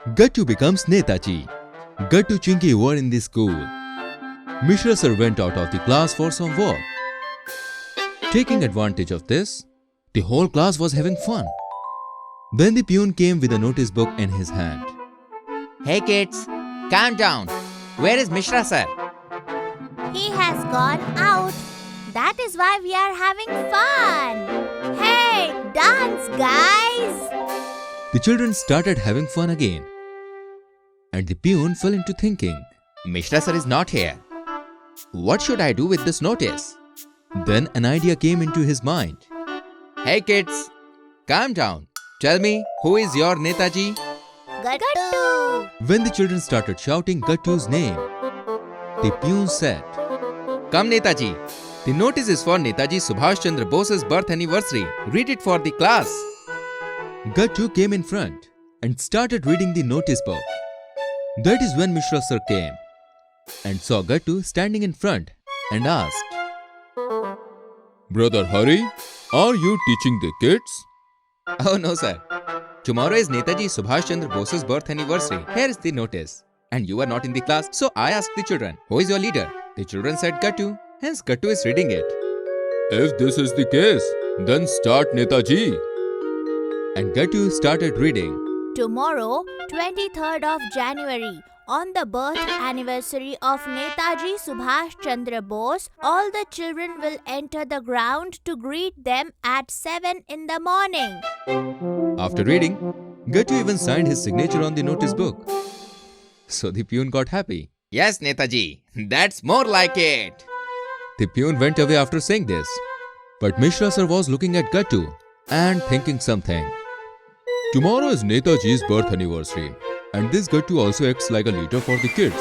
Gattu becomes Netaji. Gattu Chinky were in the school. Mishra sir went out of the class for some work. Taking advantage of this, the whole class was having fun. Then the peon came with a notice book in his hand. Hey kids, calm down. Where is Mishra sir? He has gone out. That is why we are having fun. Hey, dance, guys! The children started having fun again. And the peon fell into thinking. Mishra sir is not here. What should I do with this notice? Then an idea came into his mind. Hey kids, calm down. Tell me, who is your Netaji? Gattu! When the children started shouting Gattu's name, the peon said, Come Netaji. The notice is for Netaji Subhash Chandra Bose's birth anniversary. Read it for the class. Gattu came in front and started reading the notice book. That is when Mishra sir came and saw Gattu standing in front and asked, Brother Hari, are you teaching the kids? Oh no sir. Tomorrow is Netaji Subhash Chandra Bose's birth anniversary. Here is the notice. And you are not in the class, so I asked the children, who is your leader? The children said Gattu. Hence Gattu is reading it. If this is the case, then start Netaji. And Gattu started reading. Tomorrow, 23rd of January, on the birth anniversary of Netaji Subhash Chandra Bose, all the children will enter the ground to greet them at 7 in the morning. After reading, Gattu even signed his signature on the notice book. So the peon got happy. Yes Netaji, that's more like it. The peon went away after saying this. But Mishra sir was looking at Gattu and thinking something. Tomorrow is Netaji's birth anniversary, and this Gattu also acts like a leader for the kids.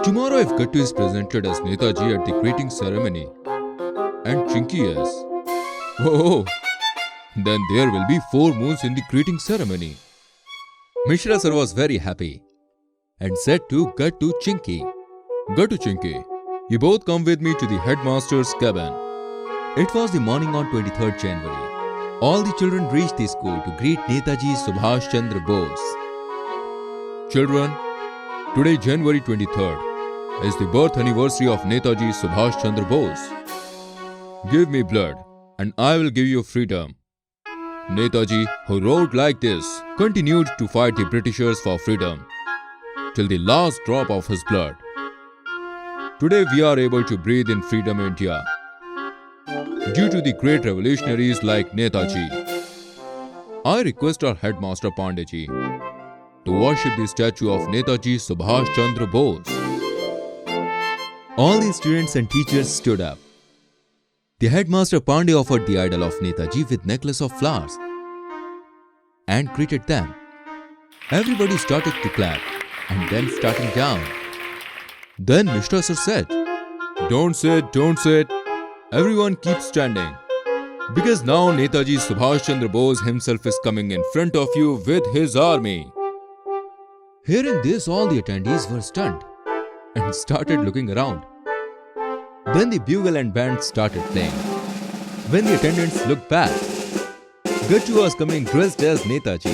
Tomorrow if Gattu is presented as Netaji at the greeting ceremony, and Chinky as, oh, then there will be 4 moons in the greeting ceremony. Mishra sir was very happy and said to Gattu Chinky, Gattu Chinky, you both come with me to the headmaster's cabin. It was the morning on 23rd January. All the children reached the school to greet Netaji Subhash Chandra Bose. Children, today January 23rd is the birth anniversary of Netaji Subhash Chandra Bose. Give me blood and I will give you freedom. Netaji, who rode like this, continued to fight the Britishers for freedom till the last drop of his blood. Today we are able to breathe in freedom in India due to the great revolutionaries like Netaji. I request our headmaster Pandey to worship the statue of Netaji Subhash Chandra Bose. All the students and teachers stood up. The headmaster Pandey offered the idol of Netaji with necklace of flowers and greeted them. Everybody started to clap and then starting down. Then Mishra sir said, Don't sit. Everyone keep standing. Because now Netaji Subhash Chandra Bose himself is coming in front of you with his army. Hearing this, all the attendees were stunned and started looking around. Then the bugle and band started playing. When the attendants looked back, Gattu was coming dressed as Netaji.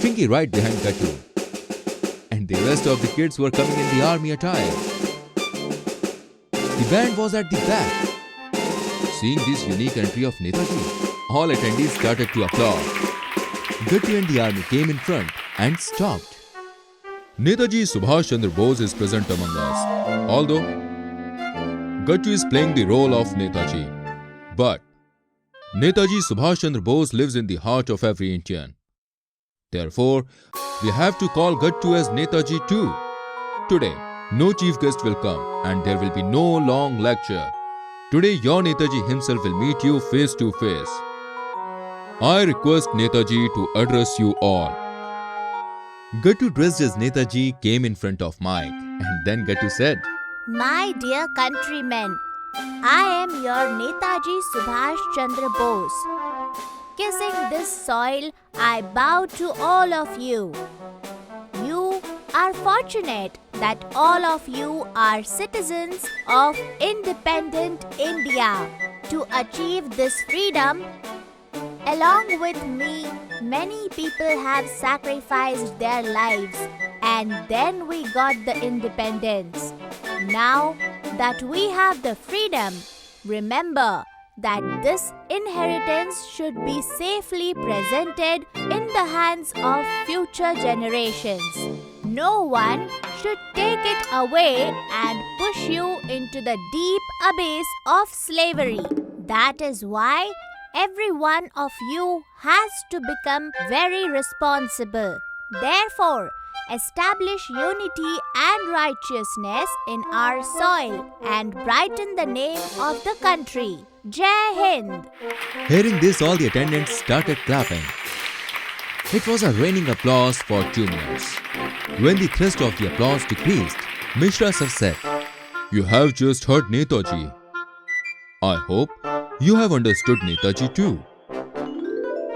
Chinky right behind Gattu. And the rest of the kids were coming in the army attire. The band was at the back. Seeing this unique entry of Netaji, all attendees started to applaud. Gattu and the army came in front and stopped. Netaji Subhash Chandra Bose is present among us, although Gattu is playing the role of Netaji. But Netaji Subhash Chandra Bose lives in the heart of every Indian. Therefore, we have to call Gattu as Netaji too. Today, no chief guest will come and there will be no long lecture. Today, your Netaji himself will meet you face to face. I request Netaji to address you all. Gattu dressed as Netaji came in front of Mike and then Gattu said, My dear countrymen, I am your Netaji Subhash Chandra Bose. Kissing this soil, I bow to all of you. You are fortunate that all of you are citizens of independent India. To achieve this freedom, Along with me, many people have sacrificed their lives, and then we got the independence. Now that we have the freedom, remember that this inheritance should be safely presented in the hands of future generations. No one should take it away and push you into the deep abyss of slavery. That is why every one of you has to become very responsible. Therefore, establish unity and righteousness in our soil and brighten the name of the country. Jai Hind! Hearing this, all the attendants started clapping. It was a raining applause for 2 minutes. When the thrust of the applause decreased, Mishra sir said, "You have just heard Netaji. I hope you have understood Netaji too,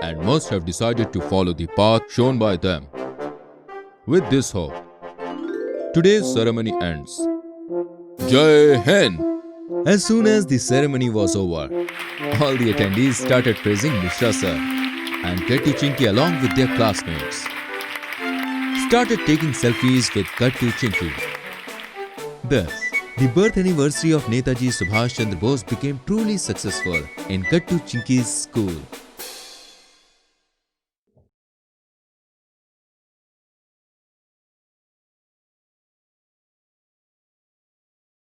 and must have decided to follow the path shown by them. With this hope, today's ceremony ends. Jai Hind!" As soon as the ceremony was over, all the attendees started praising Mishra sir and Kattu Chinky along with their classmates. Started taking selfies with Kattu Chinky. Thus, the birth anniversary of Netaji Subhash Chandra Bose became truly successful in Kattu Chinky's school.